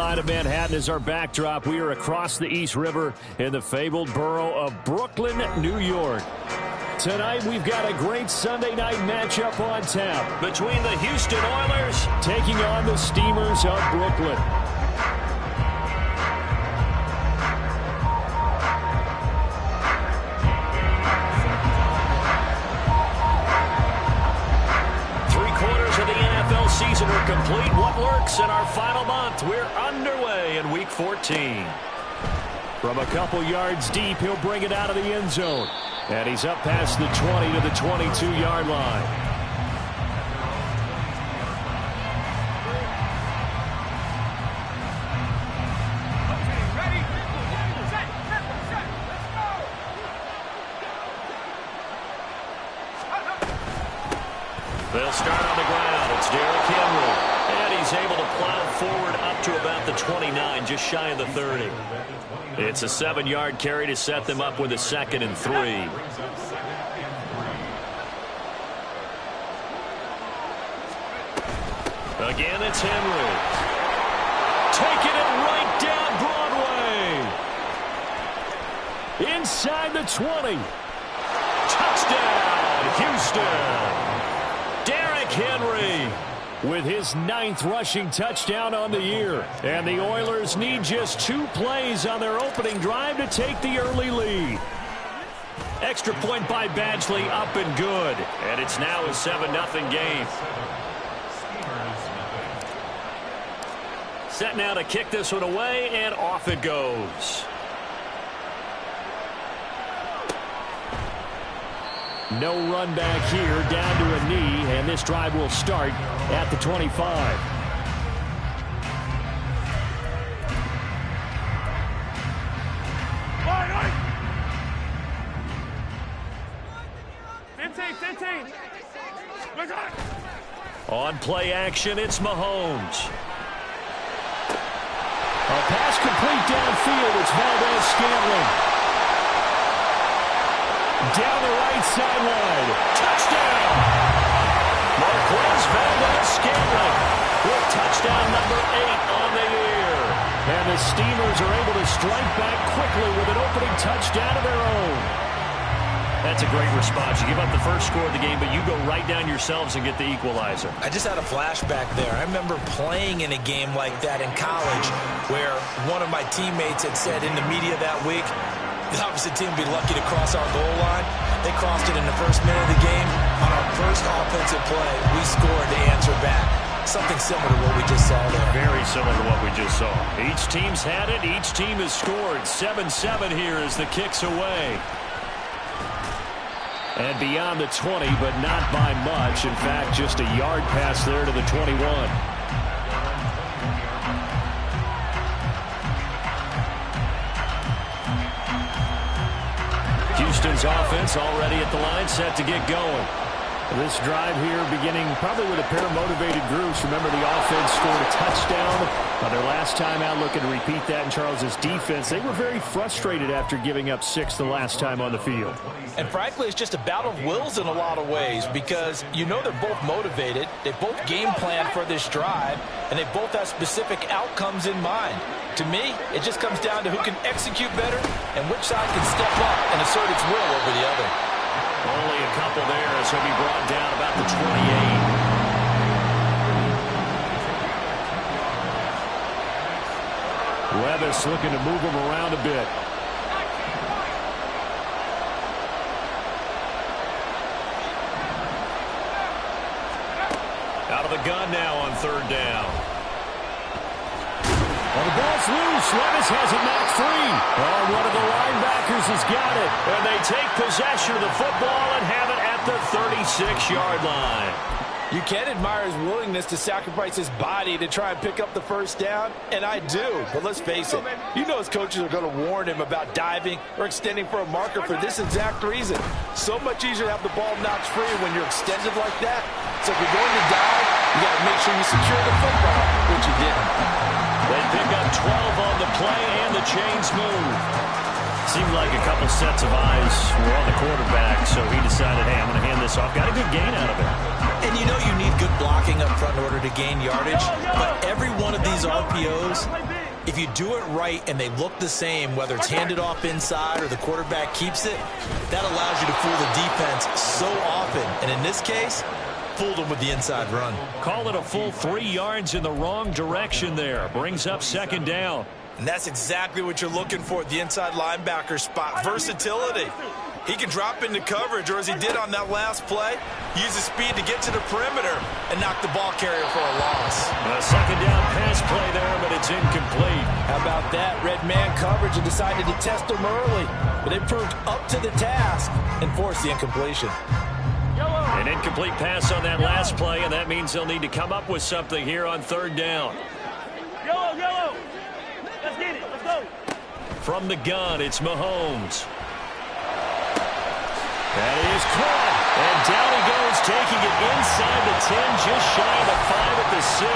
skyline of Manhattan is our backdrop. We are across the East River in the fabled borough of Brooklyn, New York. Tonight, we've got a great Sunday night matchup on tap between the Houston Oilers taking on the Steamers of Brooklyn. Season are complete. What works in our final month? We're underway in Week 14. From a couple yards deep, he'll bring it out of the end zone. And he's up past the 20 to the 22-yard line. They'll start on the ground. It's Derrick Henry. And he's able to plow forward up to about the 29, just shy of the 30. It's a 7-yard carry to set them up with a 2nd and 3. Again, it's Henry. Taking it right down Broadway. Inside the 20. Touchdown, Houston. Derrick Henry with his 9th rushing touchdown on the year. And the Oilers need just 2 plays on their opening drive to take the early lead. Extra point by Badgley, up and good. And it's now a 7-0 game. Set now to kick this one away, and off it goes. No run back here, down to a knee, and this drive will start at the 25. On play action, it's Mahomes. A pass complete downfield. It's Valdez-Scantling. Down the right sideline. Touchdown! Marquez Valdez-Scantling with touchdown number 8 on the year. And the Steamers are able to strike back quickly with an opening touchdown of their own. That's a great response. You give up the first score of the game, but you go right down yourselves and get the equalizer. I just had a flashback there. I remember playing in a game like that in college where one of my teammates had said in the media that week, the opposite team would be lucky to cross our goal line. They crossed it in the first minute of the game. On our first offensive play, we scored to answer back. Something similar to what we just saw there. Very similar to what we just saw. Each team's had it. Each team has scored. 7-7 here as the kick's away. And beyond the 20, but not by much. In fact, just a yard pass there to the 21. Houston's offense already at the line, set to get going. This drive here beginning probably with a pair of motivated groups. Remember, the offense scored a touchdown on their last time out, looking to repeat that in Charles's defense. They were very frustrated after giving up 6 the last time on the field. And frankly, it's just a battle of wills in a lot of ways because you know they're both motivated. They both game plan for this drive, and they both have specific outcomes in mind. To me, it just comes down to who can execute better and which side can step up and assert its will over the other. Only a couple there as he'll be brought down about the 28. Levis looking to move him around a bit. Out of the gun now on 3rd down. Well, the ball's loose. Levis has it knocked free. Oh, one of the linebackers has got it. And they take possession of the football and have it at the 36-yard line. You can admire his willingness to sacrifice his body to try and pick up the first down, and I do. But let's face it, you know his coaches are going to warn him about diving or extending for a marker for this exact reason. So much easier to have the ball knocked free when you're extended like that. So if you're going to dive, you got to make sure you secure the football, which you didn't. They pick up 12 on the play, and the chains move. Seemed like a couple sets of eyes were on the quarterback, so he decided, hey, I'm going to hand this off. Got a good gain out of it. And you know you need good blocking up front in order to gain yardage, but every one of these RPOs, if you do it right and they look the same, whether it's handed off inside or the quarterback keeps it, that allows you to fool the defense so often. And in this case, fooled them with the inside run. Call it a full 3 yards in the wrong direction there. Brings up second down. And that's exactly what you're looking for at the inside linebacker spot. Versatility. He can drop into coverage, or as he did on that last play, use his speed to get to the perimeter and knock the ball carrier for a loss. A second down pass play there, but it's incomplete. How about that? Red man coverage and decided to test him early. But they proved up to the task and forced the incompletion. An incomplete pass on that last play, and that means they'll need to come up with something here on third down. Yellow. Let's get it. Let's go. From the gun, it's Mahomes. That is caught. And down he goes, taking it inside the 10, just shy of the 5 at the 6.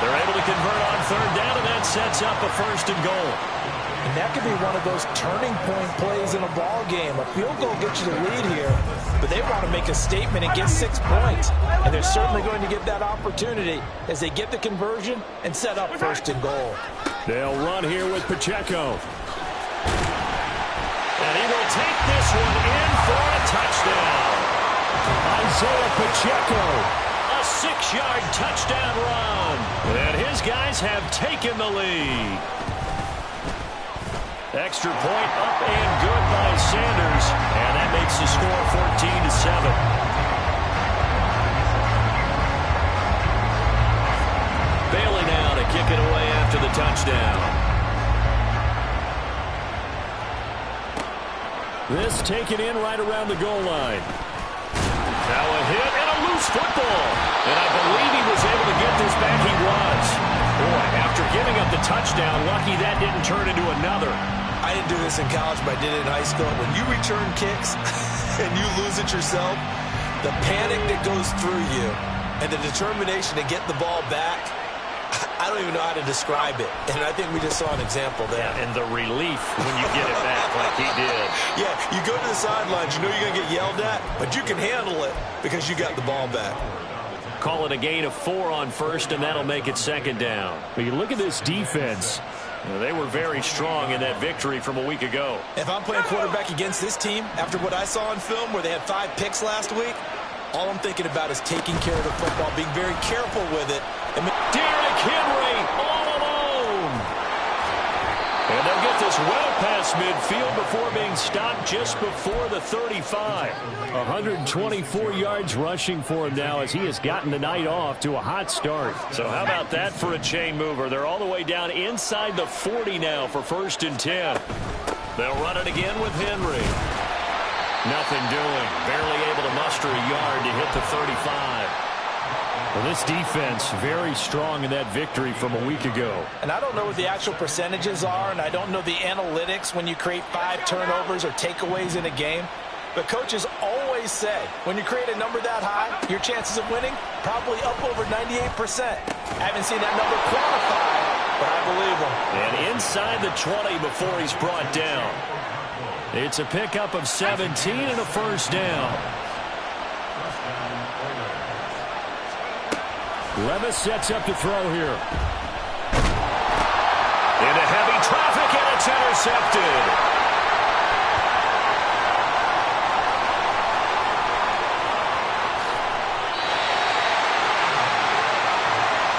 They're able to convert on third down, and that sets up a first and goal. And that could be one of those turning point plays in a ball game. A field goal gets you the lead here, but they want to make a statement and get 6 points. And they're certainly going to get that opportunity as they get the conversion and set up first and goal. They'll run here with Pacheco. And he will take this one in for a touchdown. Isaiah Pacheco, a 6-yard touchdown run. And his guys have taken the lead. Extra point up and good by Sanders. And that makes the score 14-7. Bailey now to kick it away after the touchdown. This taken in right around the goal line. Now a hit and a loose football. And I believe he was able to get this back. He was. Boy, after giving up the touchdown, lucky that didn't turn into another. I didn't do this in college, but I did it in high school. When you return kicks and you lose it yourself, the panic that goes through you and the determination to get the ball back, I don't even know how to describe it. And I think we just saw an example there. Yeah, and the relief when you get it back like he did. Yeah, you go to the sidelines, you know you're going to get yelled at, but you can handle it because you got the ball back. Call it a gain of 4 on first, and that'll make it second down. But you look at this defense. They were very strong in that victory from a week ago. If I'm playing quarterback against this team, after what I saw on film where they had 5 picks last week, all I'm thinking about is taking care of the football, being very careful with it. Derrick Henry all alone. And they'll get this well past midfield before being stopped just before the 35. 124 yards rushing for him now as he has gotten the night off to a hot start. So how about that for a chain mover? They're all the way down inside the 40 now for first and 10. They'll run it again with Henry. Nothing doing. Barely able to muster a yard to hit the 35. Well, this defense very strong in that victory from a week ago. And I don't know what the actual percentages are, and I don't know the analytics when you create 5 turnovers or takeaways in a game. But coaches always say, when you create a number that high, your chances of winning probably up over 98%. I haven't seen that number quantified, but I believe them. And inside the 20 before he's brought down. It's a pickup of 17 and a first down. Levis sets up to throw here. Into heavy traffic, and it's intercepted.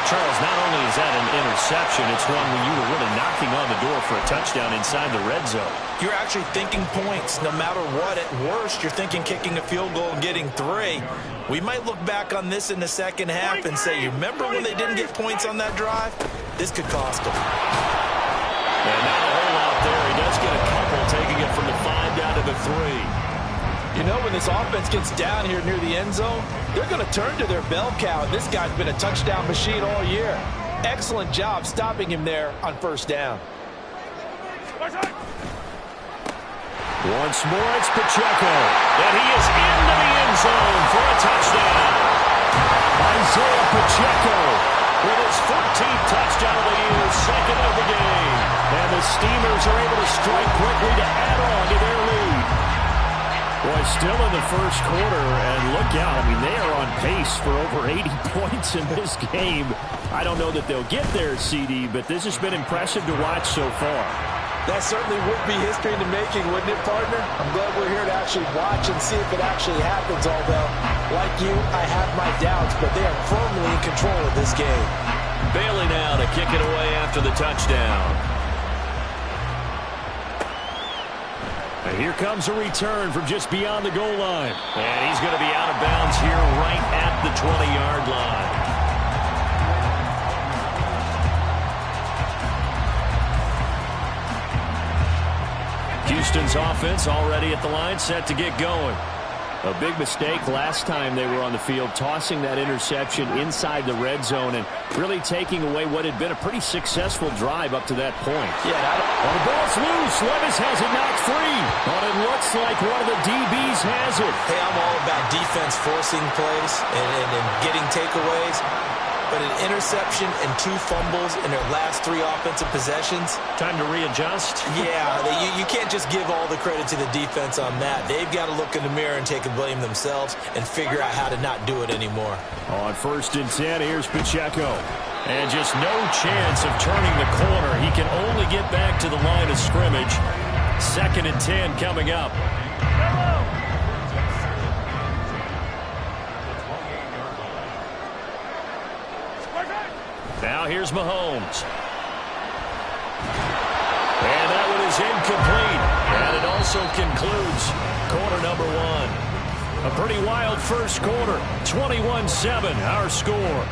Charles, not only is that an interception, it's one where you were really knocking on the door for a touchdown inside the red zone. You're actually thinking points no matter what. At worst, you're thinking kicking a field goal and getting 3. We might look back on this in the second half and say, you remember when they didn't get points on that drive? This could cost them. And not a whole lot there. He does get a couple, taking it from the 5 down to the 3. You know, when this offense gets down here near the end zone, they're going to turn to their bell cow. This guy's been a touchdown machine all year. Excellent job stopping him there on first down. Once more, it's Pacheco. And he is into the end zone for a touchdown. Isaiah Pacheco with his 14th touchdown of the year, second of the game. And the the Steamers are able to strike quickly to add on to their lead. Boy, still in the first quarter, and look out. I mean, they are on pace for over 80 points in this game. I don't know that they'll get there, CD, but this has been impressive to watch so far. That certainly would be history in the making, wouldn't it, partner? I'm glad we're here to actually watch and see if it actually happens, although, like you, I have my doubts, but they are firmly in control of this game. Bailey now to kick it away after the touchdown. And here comes a return from just beyond the goal line. And he's going to be out of bounds here right at the 20-yard line. Houston's offense already at the line, set to get going. A big mistake last time they were on the field, tossing that interception inside the red zone and really taking away what had been a pretty successful drive up to that point. Yeah, well, the ball's loose. Levis has it knocked free. But it looks like one of the DBs has it. Hey, I'm all about defense forcing plays and getting takeaways. But an interception and 2 fumbles in their last 3 offensive possessions. Time to readjust. Yeah, you can't just give all the credit to the defense on that. They've got to look in the mirror and take the blame themselves and figure out how to not do it anymore. On 1st and 10, here's Pacheco. And just no chance of turning the corner. He can only get back to the line of scrimmage. 2nd and 10 coming up. Now here's Mahomes. And that one is incomplete. And it also concludes quarter number 1. A pretty wild first quarter. 21-7, our score.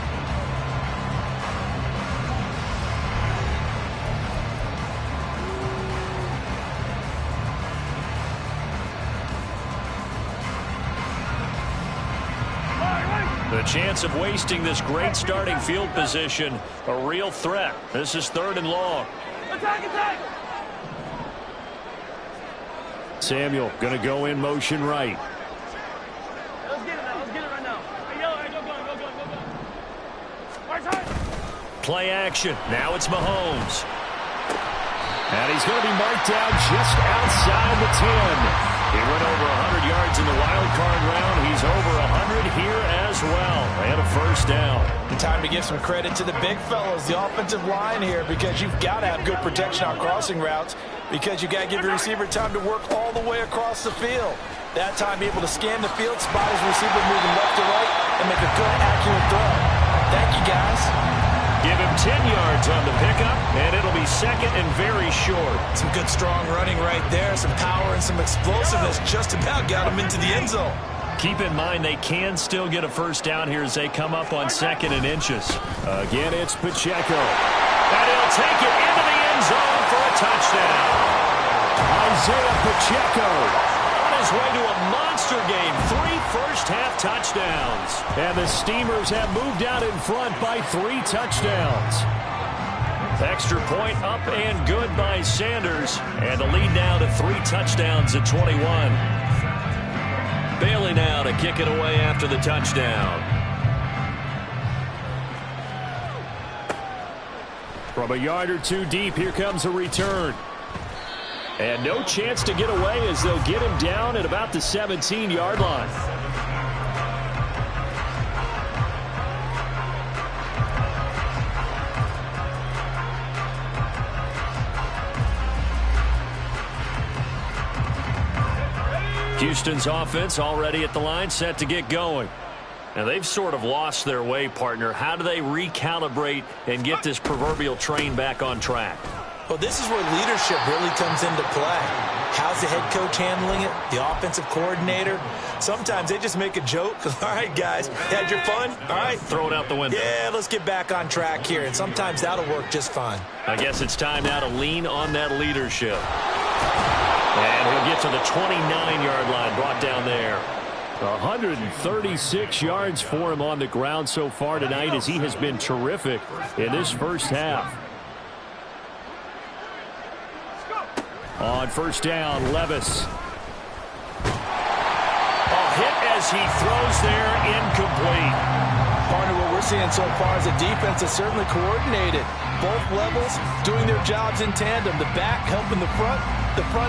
The chance of wasting this great starting field position, a real threat. This is 3rd and long. Attack! Samuel going to go in motion right. Let's get it now. Let's get it right now. Hey, yo, go. Right side. Play action. Now it's Mahomes. And he's going to be marked down just outside the 10. He went over 100 yards in the wild card round. He's over 100 here as well. And a first down. And time to give some credit to the big fellows, the offensive line here, because you've got to have good protection on crossing routes, because you got to give your receiver time to work all the way across the field. That time able to scan the field, spot his receiver moving left to right, and make a good, accurate throw. Thank you, guys. Give him 10 yards on the pickup, and it'll be 2nd and very short. Some good, strong running right there. Some power and some explosiveness just about got him into the end zone. Keep in mind they can still get a first down here as they come up on 2nd and inches. Again, it's Pacheco. And he'll take it into the end zone for a touchdown. Isaiah Pacheco on his way to a monster game. 3 first-half touchdowns. And the Steamers have moved out in front by 3 touchdowns. Extra point up and good by Sanders. And the lead now to 3 touchdowns at 21. Bailey now to kick it away after the touchdown. From a yard or 2 deep, here comes a return. And no chance to get away as they'll get him down at about the 17-yard line. Houston's offense already at the line, set to get going. Now, they've sort of lost their way, partner. How do they recalibrate and get this proverbial train back on track? Well, this is where leadership really comes into play. How's the head coach handling it? The offensive coordinator? Sometimes they just make a joke. All right, guys, had your fun? All right. Throw it out the window. Yeah, let's get back on track here. And sometimes that'll work just fine. I guess it's time now to lean on that leadership. And he'll get to the 29-yard line, brought down there. 136 yards for him on the ground so far tonight as he has been terrific in this first half. On first down, Levis. A hit as he throws there, incomplete. Partner, what we're seeing so far is a defense that's certainly coordinated. Both levels doing their jobs in tandem. The back helping the front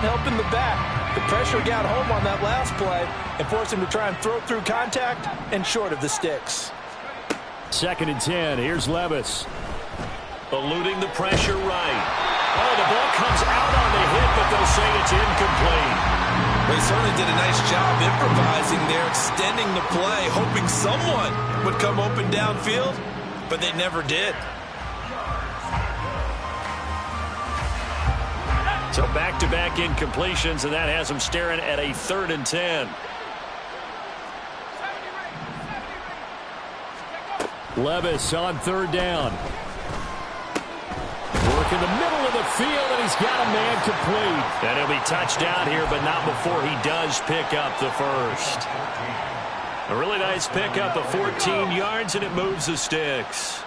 helping the back. The pressure got home on that last play and forced him to try and throw through contact and short of the sticks. 2nd and 10. Here's Levis. Eluding the pressure right. Oh, the ball comes out on the hit, but they'll say it's incomplete. They certainly did a nice job improvising there, extending the play, hoping someone would come open downfield, but they never did. So back-to-back incompletions, and that has them staring at a 3rd and 10. Levis on 3rd down. Work in the middle of the field, and he's got a man complete. And he'll be touchdown here, but not before he does pick up the first. A really nice pickup of 14 yards, and it moves the sticks.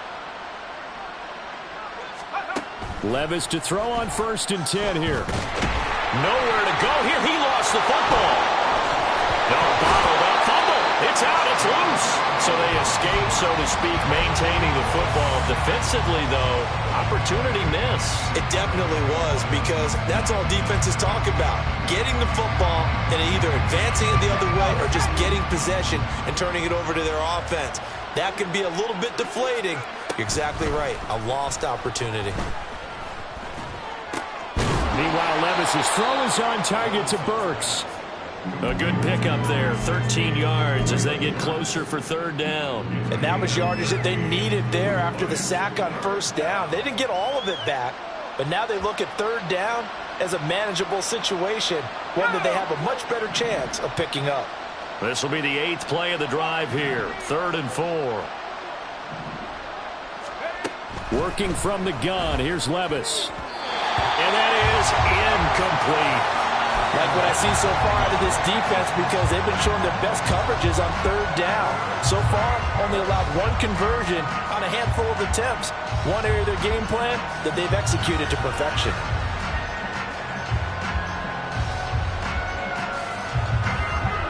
Levis to throw on 1st and 10 here. Nowhere to go here. He lost the football. No, bottled up. Fumble. It's out. It's loose. So they escape, so to speak, maintaining the football. Defensively, though, opportunity miss. It definitely was, because that's all defenses talk about. Getting the football and either advancing it the other way or just getting possession and turning it over to their offense. That can be a little bit deflating. You're exactly right. A lost opportunity. Meanwhile, Levis's throw is on target to Burks. A good pickup there, 13 yards as they get closer for 3rd down. And that was yardage that they needed there after the sack on 1st down. They didn't get all of it back, but now they look at 3rd down as a manageable situation, one that they have a much better chance of picking up. This will be the 8th play of the drive here, 3rd and 4. Working from the gun, here's Levis. And that is incomplete. Like what I see so far out of this defense, because they've been showing their best coverages on 3rd down. So far, only allowed 1 conversion on a handful of attempts. One area of their game plan that they've executed to perfection.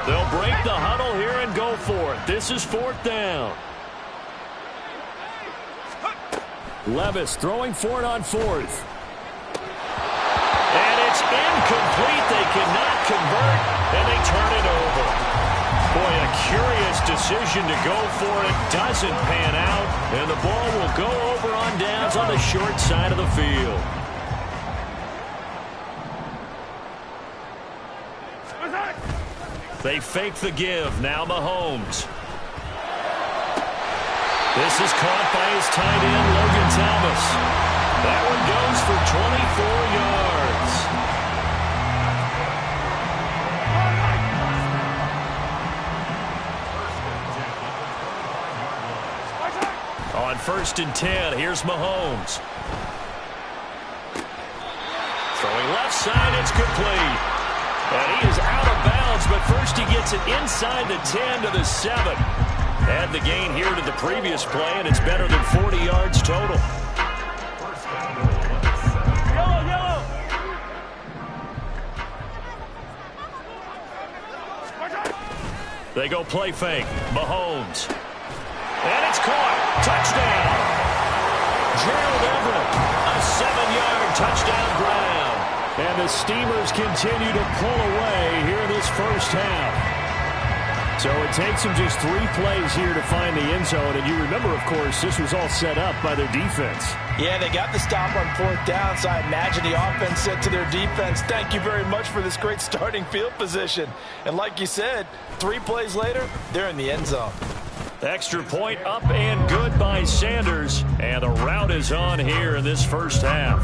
They'll break the huddle here and go for it. This is 4th down. Levis throwing for it on 4th. And it's incomplete. They cannot convert, and they turn it over. Boy, a curious decision to go for it. Doesn't pan out, and the ball will go over on downs on the short side of the field. They fake the give. Now Mahomes. This is caught by his tight end, Logan Thomas. That one goes for 24 yards. On 1st and 10, here's Mahomes. Throwing left side, it's complete. And he is out of bounds, but first he gets it inside the 10 to the 7. Add the gain here to the previous play, and it's better than 40 yards total. They go play fake. Mahomes. And it's caught. Touchdown. Gerald Everett. A 7-yard touchdown ground. And the Steelers continue to pull away here in this first half. So it takes them just 3 plays here to find the end zone. And you remember, of course, this was all set up by their defense. Yeah, they got the stop on 4th down, so I imagine the offense said to their defense, thank you very much for this great starting field position. And like you said, 3 plays later, they're in the end zone. Extra point up and good by Sanders. And the route is on here in this first half.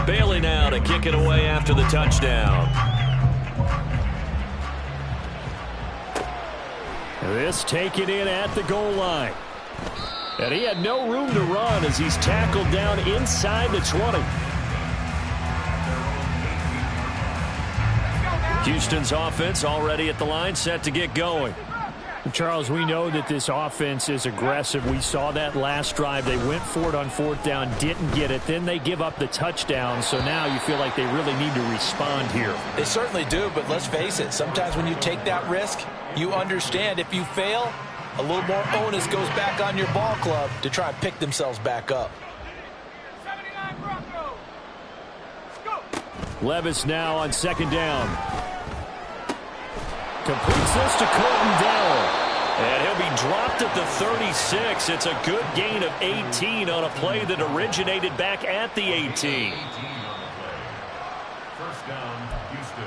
Bailey now to kick it away after the touchdown. This taken in at the goal line. And he had no room to run as he's tackled down inside the 20. Houston's offense already at the line, set to get going. Charles, we know that this offense is aggressive. We saw that last drive. They went for it on 4th down, didn't get it. Then they give up the touchdown. So now you feel like they really need to respond here. They certainly do, but let's face it. Sometimes when you take that risk, you understand if you fail, a little more onus goes back on your ball club to try and pick themselves back up. Levis now on 2nd down. Completes this to Colton Dell. And he'll be dropped at the 36. It's a good gain of 18 on a play that originated back at the 18. 1st down, Houston.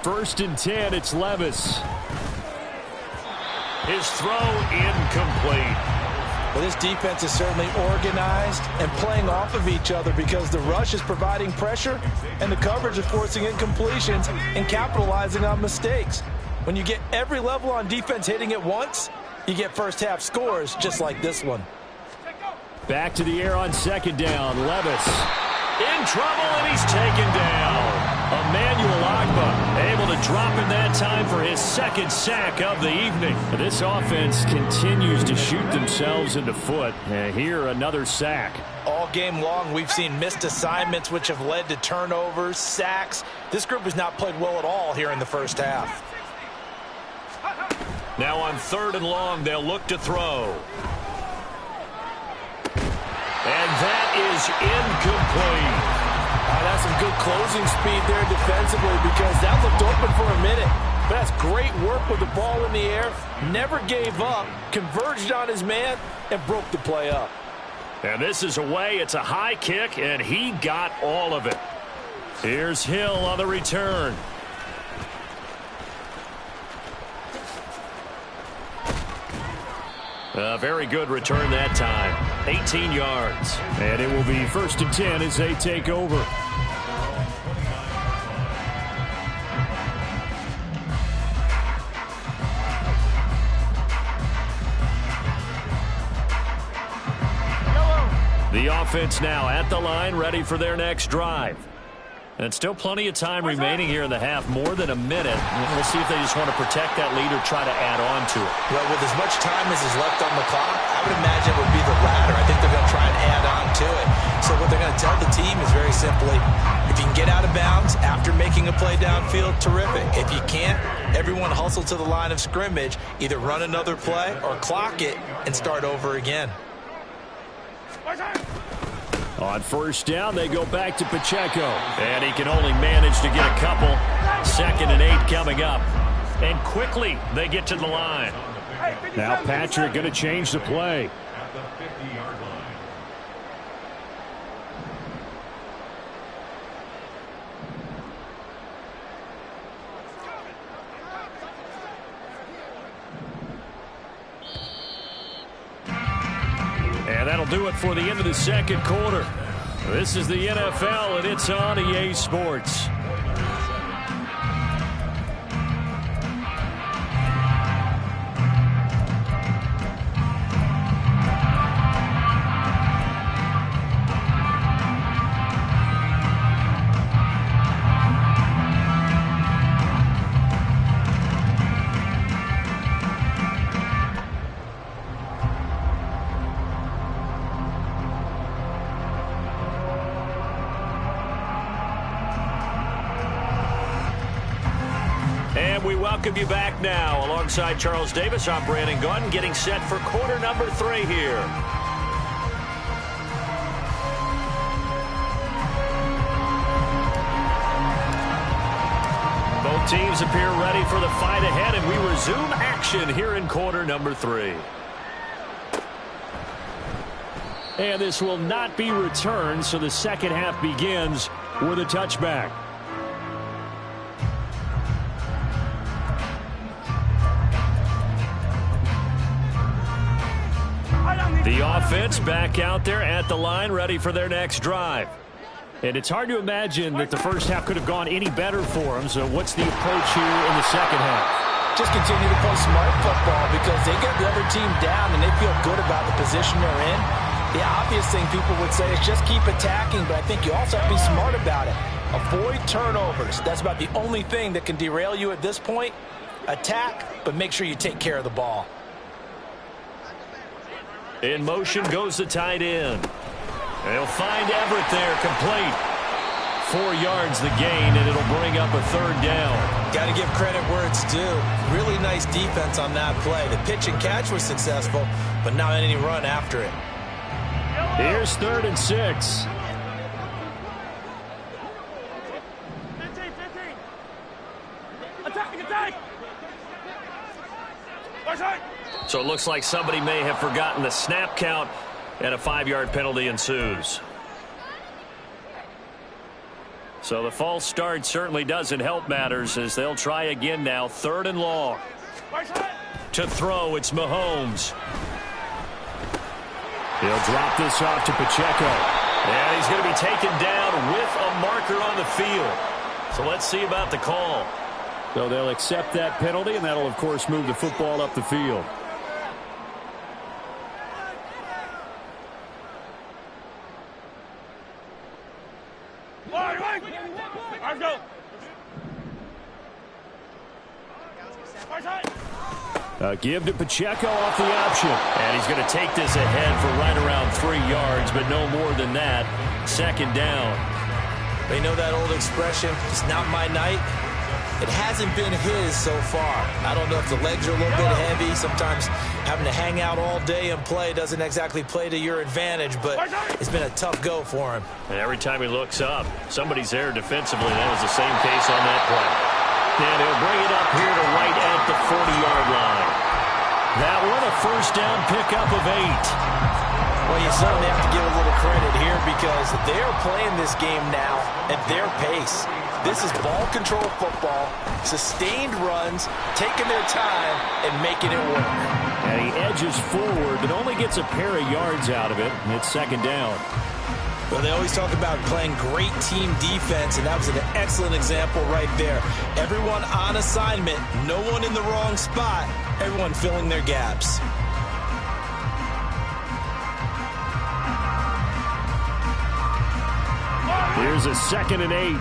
First and 10, it's Levis. His throw incomplete. Well, this defense is certainly organized and playing off of each other because the rush is providing pressure and the coverage is forcing incompletions and capitalizing on mistakes. When you get every level on defense hitting at once, you get first half scores just like this one. Back to the air on 2nd down. Levis in trouble, and he's taken down. Emmanuel Agba able to drop in that time for his 2nd sack of the evening. This offense continues to shoot themselves in the foot. And here, another sack. All game long, we've seen missed assignments, which have led to turnovers, sacks. This group has not played well at all here in the first half. Now on 3rd and long, they'll look to throw. And that is incomplete. That's some good closing speed there defensively because that looked open for a minute. But that's great work with the ball in the air. Never gave up, converged on his man, and broke the play up. And this is away. It's a high kick, and he got all of it. Here's Hill on the return. A very good return that time. 18 yards. And it will be 1st and 10 as they take over. The offense now at the line, ready for their next drive. And still plenty of time remaining here in the half, more than a minute. We'll see if they just want to protect that lead or try to add on to it. Well, with as much time as is left on the clock, I would imagine it would be the latter. I think they're going to try and add on to it. So what they're going to tell the team is very simply, if you can get out of bounds after making a play downfield, terrific. If you can't, everyone hustle to the line of scrimmage, either run another play or clock it and start over again. On 1st down, they go back to Pacheco. And he can only manage to get a couple. 2nd and 8 coming up. And quickly, they get to the line. Now Patrick going to change the play. At the 50-yard line. And that'll do it for the end of the 2nd quarter. This is the NFL, and it's on EA Sports. We welcome you back now. Alongside Charles Davis, I'm Brandon Gunn, getting set for quarter number 3 here. Both teams appear ready for the fight ahead, and we resume action here in quarter number 3. And this will not be returned, so the 2nd half begins with a touchback. The offense back out there at the line, ready for their next drive. And it's hard to imagine that the first half could have gone any better for them. So what's the approach here in the 2nd half? Just continue to play smart football because they get the other team down and they feel good about the position they're in. The obvious thing people would say is just keep attacking, but I think you also have to be smart about it. Avoid turnovers. That's about the only thing that can derail you at this point. Attack, but make sure you take care of the ball. In motion goes the tight end. They'll find Everett there, complete. 4 yards the gain, and it'll bring up a third down. Got to give credit where it's due. Really nice defense on that play. The pitch and catch was successful, but not any run after it. Here's 3rd and 6. 15. Attack. So it looks like somebody may have forgotten the snap count, and a 5-yard penalty ensues. So the false start certainly doesn't help matters as they'll try again now. 3rd and long. To throw, it's Mahomes. He'll drop this off to Pacheco. And he's going to be taken down with a marker on the field. So let's see about the call. So they'll accept that penalty, and that'll, of course, move the football up the field. Let's go. Give to Pacheco off the option. And he's going to take this ahead for right around 3 yards, but no more than that. 2nd down. They know that old expression, it's not my night. It hasn't been his so far. I don't know if the legs are a little bit heavy. Sometimes having to hang out all day and play doesn't exactly play to your advantage, but it's been a tough go for him. And every time he looks up, somebody's there defensively. That was the same case on that play. And he'll bring it up here to right at the 40-yard line. That one a 1st down pickup of 8. Well, you certainly have to give a little credit here because they're playing this game now at their pace. This is ball control football, sustained runs, taking their time, and making it work. And he edges forward, but only gets a pair of yards out of it, and it's 2nd down. Well, they always talk about playing great team defense, and that was an excellent example right there. Everyone on assignment, no one in the wrong spot, everyone filling their gaps. Here's a 2nd and 8.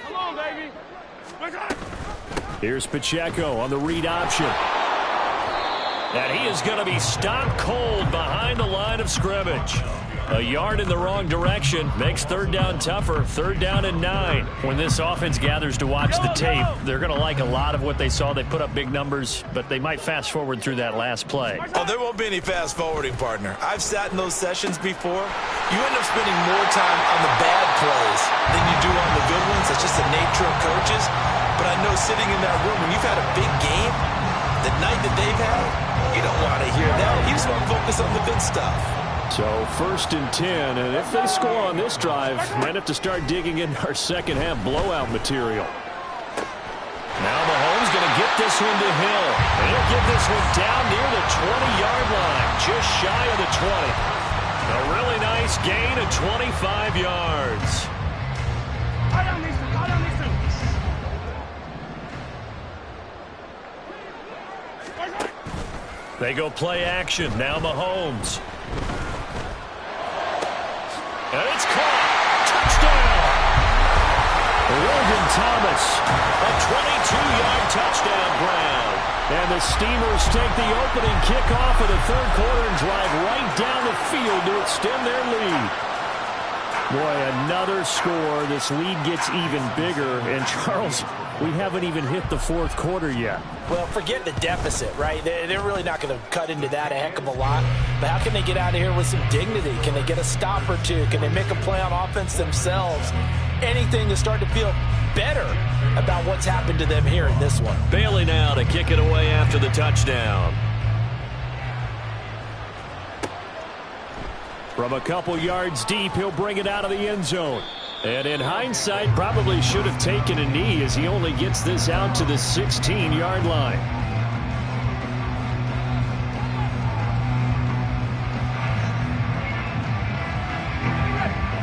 Come on, baby. Here's Pacheco on the read option. And he is going to be stopped cold behind the line of scrimmage. A yard in the wrong direction makes 3rd down tougher. 3rd down and 9. When this offense gathers to watch the tape, they're going to like a lot of what they saw. They put up big numbers, but they might fast forward through that last play. Oh, there won't be any fast forwarding, partner. I've sat in those sessions before. You end up spending more time on the bad plays than you do on the good ones. It's just the nature of coaches. But I know sitting in that room, when you've had a big game, the night that they've had, you don't want to hear that. You just want to focus on the good stuff. So 1st and 10, and if they score on this drive, might have to start digging in our second half blowout material. Now Mahomes going to get this one to Hill. And he'll get this one down near the 20-yard line, just shy of the 20. A really nice gain of 25 yards. They go play action. Now Mahomes. And it's caught. Touchdown. Logan Thomas. A 22-yard touchdown grab. And the Steamers take the opening kickoff of the 3rd quarter and drive right down the field to extend their lead. Boy, another score. This lead gets even bigger. And Charles, we haven't even hit the 4th quarter yet. Well, forget the deficit, right? They're really not going to cut into that a heck of a lot. But how can they get out of here with some dignity? Can they get a stop or two? Can they make a play on offense themselves? Anything to start to feel better about what's happened to them here in this one. Bailey now to kick it away after the touchdown. From a couple yards deep, he'll bring it out of the end zone. And in hindsight, probably should have taken a knee as he only gets this out to the 16-yard line.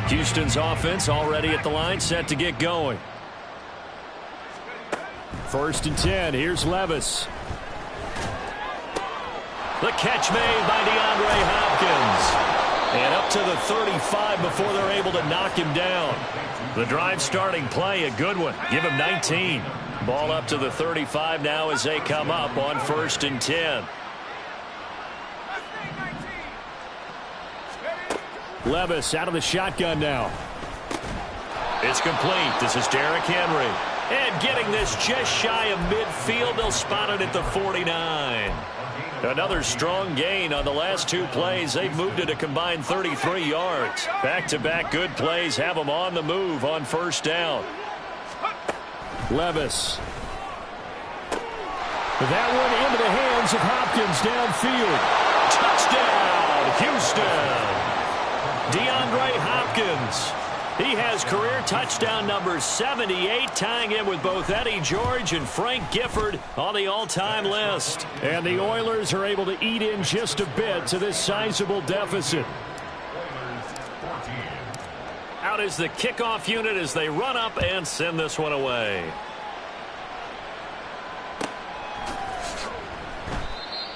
Houston's offense already at the line, set to get going. 1st and 10, here's Levis. The catch made by DeAndre Hopkins. And up to the 35 before they're able to knock him down. The drive starting play, a good one. Give him 19. Ball up to the 35 now as they come up on 1st and 10. Levis out of the shotgun now. It's complete. This is Derrick Henry. And getting this just shy of midfield. They'll spot it at the 49. Another strong gain on the last 2 plays. They've moved it a combined 33 yards. Back-to-back good plays have them on the move on 1st down. Levis. That one into the hands of Hopkins downfield. Touchdown, Houston. DeAndre Hopkins. He has career touchdown number 78, tying him with both Eddie George and Frank Gifford on the all-time list. And the Oilers are able to eat in just a bit to this sizable deficit. Out is the kickoff unit as they run up and send this one away.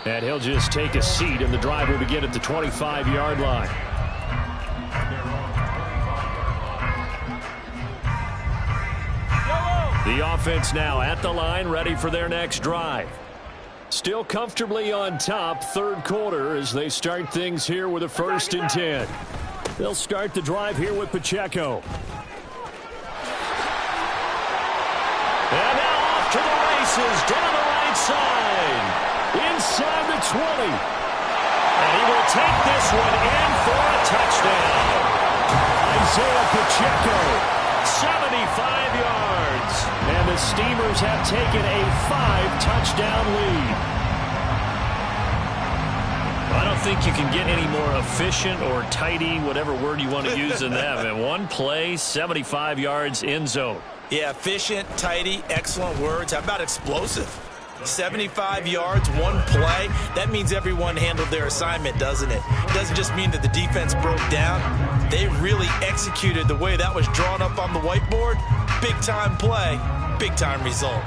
And he'll just take a seat, and the drive will begin at the 25-yard line. The offense now at the line, ready for their next drive. Still comfortably on top, 3rd quarter, as they start things here with a 1st and 10. They'll start the drive here with Pacheco. And now off to the races, down the right side. Inside the 20. And he will take this one in for a touchdown. Isaiah Pacheco. 75 yards. And the Steamers have taken a 5-touchdown lead. I don't think you can get any more efficient or tidy, whatever word you want to use in that. And 1 play, 75 yards, end zone. Yeah, efficient, tidy, excellent words. How about explosive? 75 yards, 1 play. That means everyone handled their assignment, doesn't it? It doesn't just mean that the defense broke down. They really executed the way that was drawn up on the whiteboard. Big-time play, big-time result.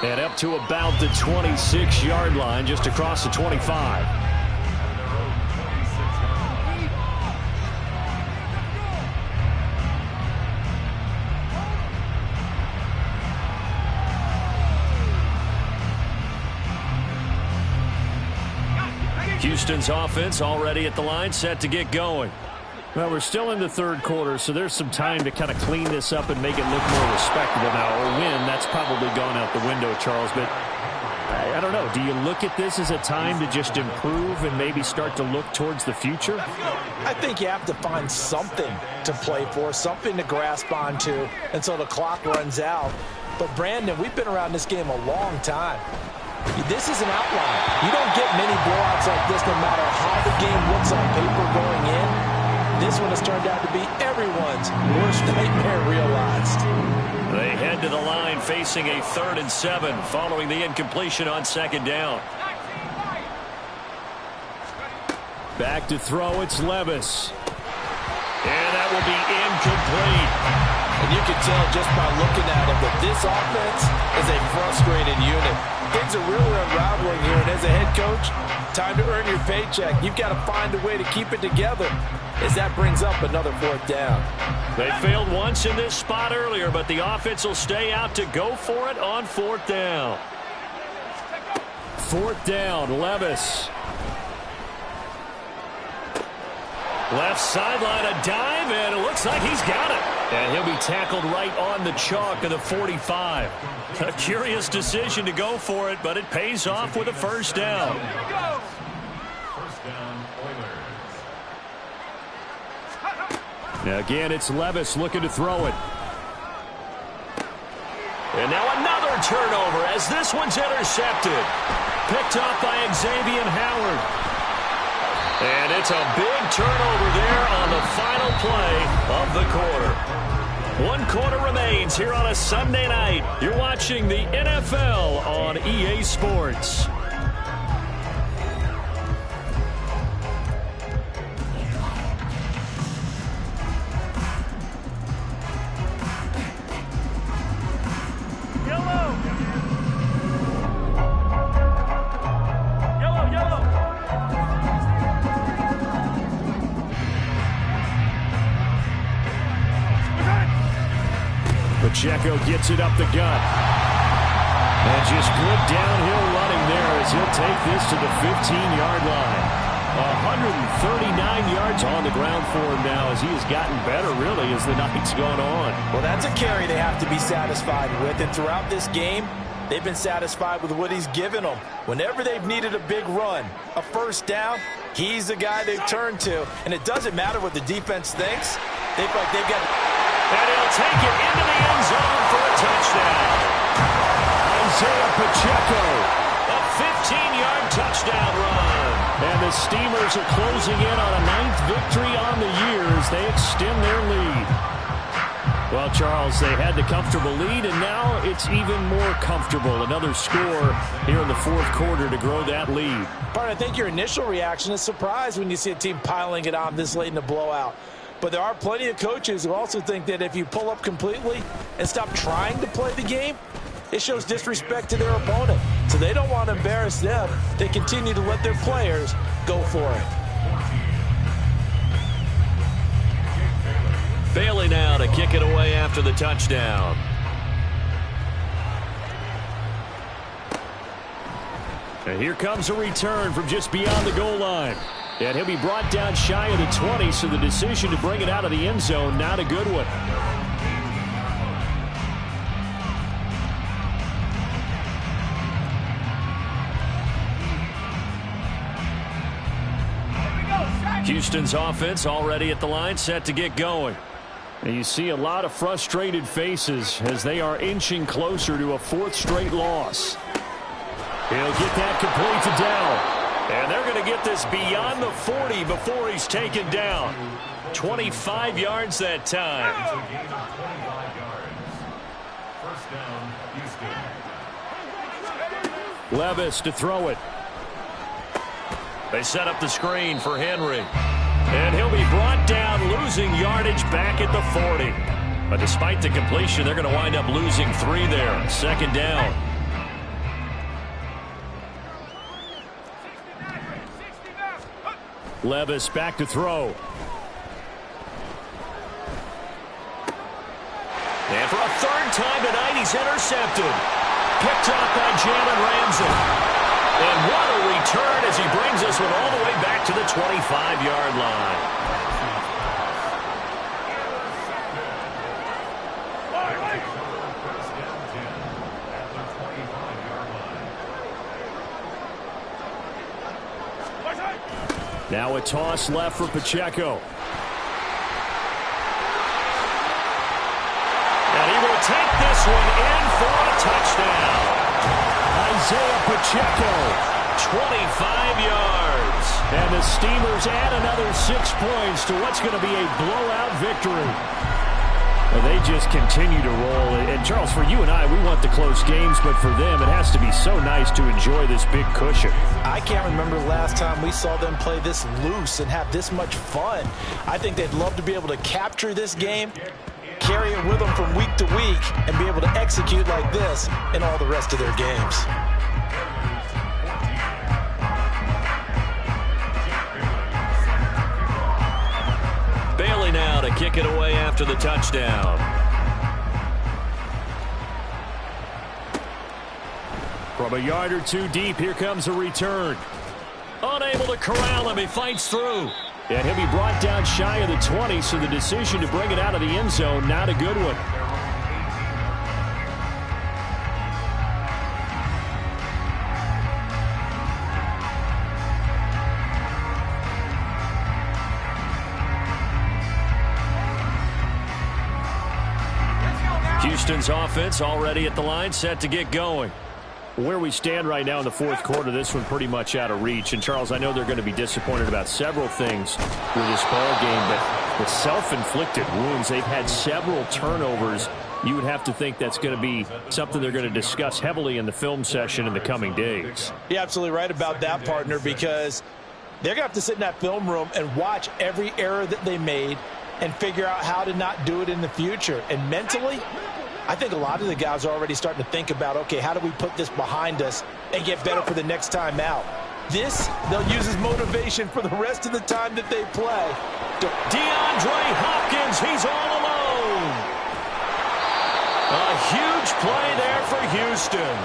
And up to about the 26-yard line, just across the 25. Houston's offense already at the line, set to get going. Well, we're still in the 3rd quarter, so there's some time to kind of clean this up and make it look more respectable now. Or win, that's probably gone out the window, Charles. But I don't know. Do you look at this as a time to just improve and maybe start to look towards the future? I think you have to find something to play for, something to grasp onto until the clock runs out. But, Brandon, we've been around this game a long time. This is an outline. You don't get many blowouts like this no matter how the game looks on paper going in. This one has turned out to be everyone's worst nightmare realized. They head to the line facing a 3rd and 7 following the incompletion on 2nd down. Back to throw, it's Levis. And that will be incomplete. And you can tell just by looking at him that this offense is a frustrated unit. Things are really unraveling here, and as a head coach, time to earn your paycheck. You've got to find a way to keep it together as that brings up another 4th down. They failed once in this spot earlier, but the offense will stay out to go for it on 4th down. 4th down, Levis. Left sideline, a dive, and it looks like he's got it. And he'll be tackled right on the chalk of the 45. A curious decision to go for it, but it pays off with a 1st down. First down, Oilers. Now again, it's Levis looking to throw it. And now another turnover as this one's intercepted. Picked up by Xavier Howard. And it's a big turnover there on the final play of the quarter. 1 quarter remains here on a Sunday night. You're watching the NFL on EA Sports. Pacheco gets it up the gut. And just good downhill running there as he'll take this to the 15-yard line. 139 yards on the ground for him now as he has gotten better, really, as the night's gone on. Well, that's a carry they have to be satisfied with. And throughout this game, they've been satisfied with what he's given them. Whenever they've needed a big run, a first down, he's the guy they've turned to. And it doesn't matter what the defense thinks. They feel like they've got... And he'll take it into the end zone for a touchdown. Isaiah Pacheco, a 15-yard touchdown run. And the Steelers are closing in on a 9th victory on the year as they extend their lead. Well, Charles, they had the comfortable lead, and now it's even more comfortable. Another score here in the fourth quarter to grow that lead. But I think your initial reaction is surprise when you see a team piling it on this late in the blowout. But there are plenty of coaches who also think that if you pull up completely and stop trying to play the game, it shows disrespect to their opponent. So they don't want to embarrass them. They continue to let their players go for it. Bailey now to kick it away after the touchdown. And here comes a return from just beyond the goal line. And he'll be brought down shy of the 20, so the decision to bring it out of the end zone, not a good one. Houston's offense already at the line, set to get going. And you see a lot of frustrated faces as they are inching closer to a 4th straight loss. He'll get that complete to Dell. And they're going to get this beyond the 40 before he's taken down. 25 yards that time. First down, Houston. Levis to throw it. They set up the screen for Henry. And he'll be brought down, losing yardage back at the 40. But despite the completion, they're going to wind up losing 3 there. 2nd down. Levis back to throw. And for a 3rd time tonight, he's intercepted. Picked off by Jalen Ramsey. And what a return as he brings this one all the way back to the 25-yard line. Now a toss left for Pacheco. And he will take this one in for a touchdown. Isaiah Pacheco, 25 yards. And the Steelers add another 6 points to what's going to be a blowout victory. And they just continue to roll. And, Charles, for you and I, we want the close games, but for them, it has to be so nice to enjoy this big cushion. I can't remember the last time we saw them play this loose and have this much fun. I think they'd love to be able to capture this game, carry it with them from week to week, and be able to execute like this in all the rest of their games. Bailey now to kick it away after the touchdown. From a yard or 2 deep, here comes a return. Unable to corral him, he fights through. And he'll be brought down shy of the 20, so the decision to bring it out of the end zone, not a good one. Houston's offense already at the line, set to get going. Where we stand right now in the fourth quarter, this one pretty much out of reach. And, Charles, I know they're going to be disappointed about several things with this ball game, but the self-inflicted wounds, they've had several turnovers. You would have to think that's going to be something they're going to discuss heavily in the film session in the coming days. You're absolutely right about that, partner, because they're going to have to sit in that film room and watch every error that they made and figure out how to not do it in the future. And mentally, I think a lot of the guys are already starting to think about, okay, how do we put this behind us and get better for the next time out? This, they'll use as motivation for the rest of the time that they play. DeAndre Hopkins, he's all alone. A huge play there for Houston.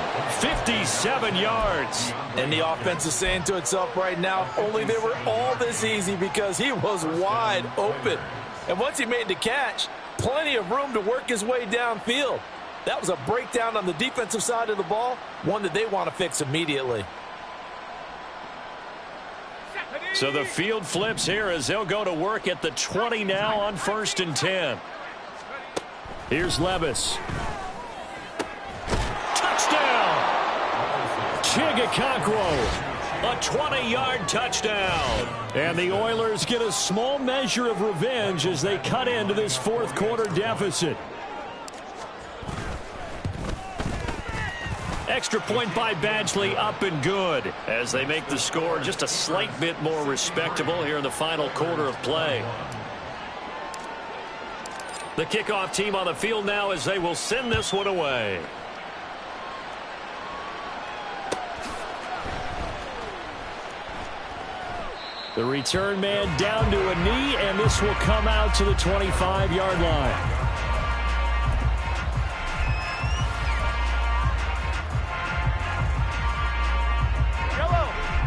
57 yards. And the offense is saying to itself right now, only they were all this easy because he was wide open. And once he made the catch, plenty of room to work his way downfield. That was a breakdown on the defensive side of the ball, one that they want to fix immediately. So the field flips here as they'll go to work at the 20 now on 1st and 10. Here's Levis. Touchdown! Chigakonkwo. A 20-yard touchdown. And the Oilers get a small measure of revenge as they cut into this fourth quarter deficit. Extra point by Badgley, up and good as they make the score just a slight bit more respectable here in the final quarter of play. The kickoff team on the field now as they will send this one away. The return man down to a knee, and this will come out to the 25-yard line.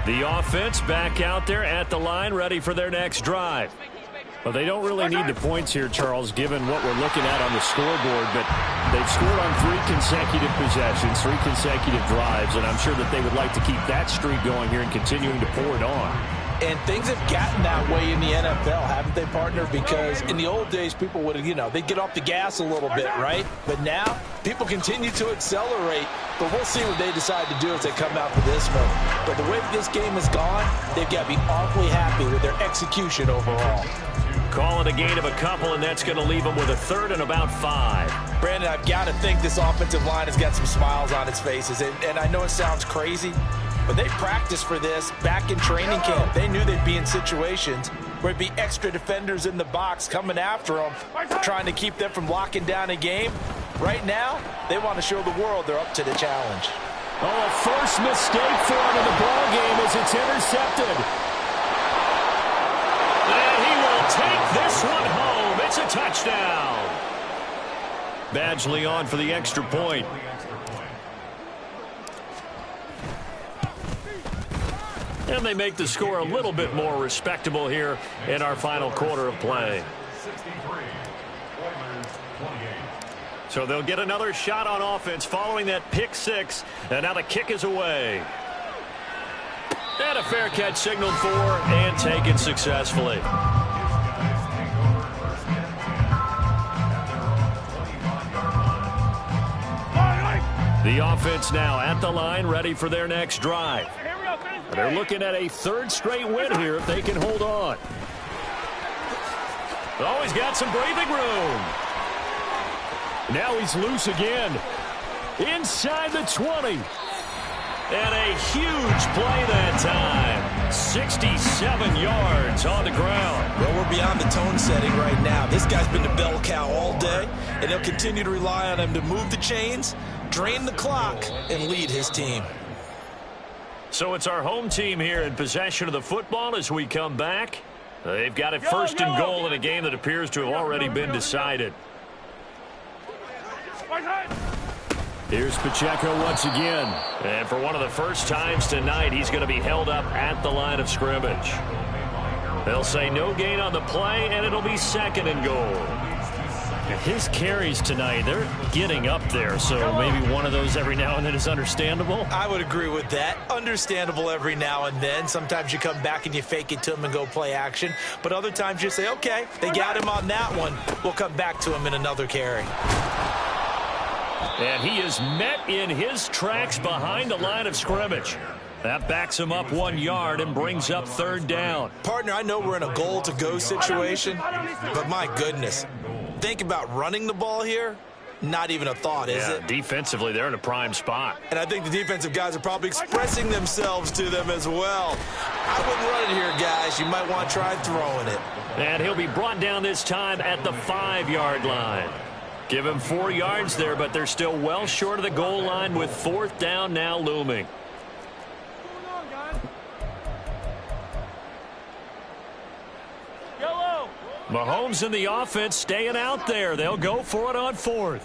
The offense back out there at the line, ready for their next drive. Well, they don't really need the points here, Charles, given what we're looking at on the scoreboard, but they've scored on 3 consecutive possessions, 3 consecutive drives, and I'm sure that they would like to keep that streak going here and continuing to pour it on. And things have gotten that way in the NFL, haven't they, partner? Because in the old days, people would, they'd get off the gas a little bit, right? But now, people continue to accelerate. But we'll see what they decide to do as they come out for this one. But the way this game has gone, they've got to be awfully happy with their execution overall. Call it a gain of a couple, and that's going to leave them with a 3rd and about 5. Brandon, I've got to think this offensive line has got some smiles on its faces. And I know it sounds crazy, but they practiced for this back in training camp. They knew they'd be in situations where it'd be extra defenders in the box coming after them, trying to keep them from locking down a game. Right now, they want to show the world they're up to the challenge. Oh, a first mistake for him in the ball game as it's intercepted. And he will take this one home. It's a touchdown. Badgley on for the extra point. And they make the score a little bit more respectable here in our final quarter of play. So they'll get another shot on offense following that pick 6. And now the kick is away. And a fair catch signaled for and taken successfully. The offense now at the line, ready for their next drive. They're looking at a 3rd straight win here if they can hold on. Oh, he's got some breathing room. Now he's loose again. Inside the 20. And a huge play that time. 67 yards on the ground. Well, we're beyond the tone setting right now. This guy's been the bell cow all day, and he'll continue to rely on him to move the chains, drain the clock, and lead his team. So it's our home team here in possession of the football as we come back. They've got it 1st and goal in a game that appears to have already been decided. Here's Pacheco once again. And for one of the first times tonight, he's going to be held up at the line of scrimmage. They'll say no gain on the play, and it'll be 2nd and goal. His carries tonight, they're getting up there, so maybe one of those every now and then is understandable. I would agree with that. Understandable every now and then. Sometimes you come back and you fake it to him and go play action. But other times you say, okay, they got him on that one. We'll come back to him in another carry. And he is met in his tracks behind the line of scrimmage. That backs him up 1 yard and brings up 3rd down. Partner, I know we're in a goal-to-go situation, but my goodness. Think about running the ball here. Not even a thought, is it? Defensively, they're in a prime spot. And I think the defensive guys are probably expressing themselves to them as well. I wouldn't run it here, guys. You might want to try throwing it. And he'll be brought down this time at the 5-yard line. Give him 4 yards there, but they're still well short of the goal line with 4th down now looming. Mahomes and the offense staying out there. They'll go for it on 4th.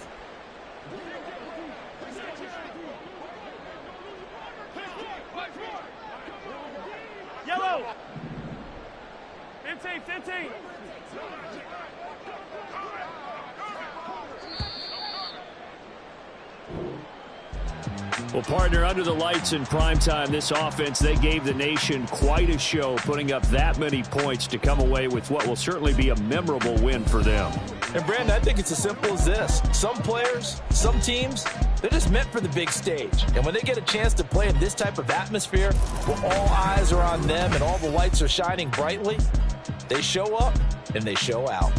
15, 15. Well, partner, under the lights in primetime, this offense, they gave the nation quite a show, putting up that many points to come away with what will certainly be a memorable win for them. And, Brandon, I think it's as simple as this. Some players, some teams, they're just meant for the big stage. And when they get a chance to play in this type of atmosphere where all eyes are on them and all the lights are shining brightly, they show up and they show out.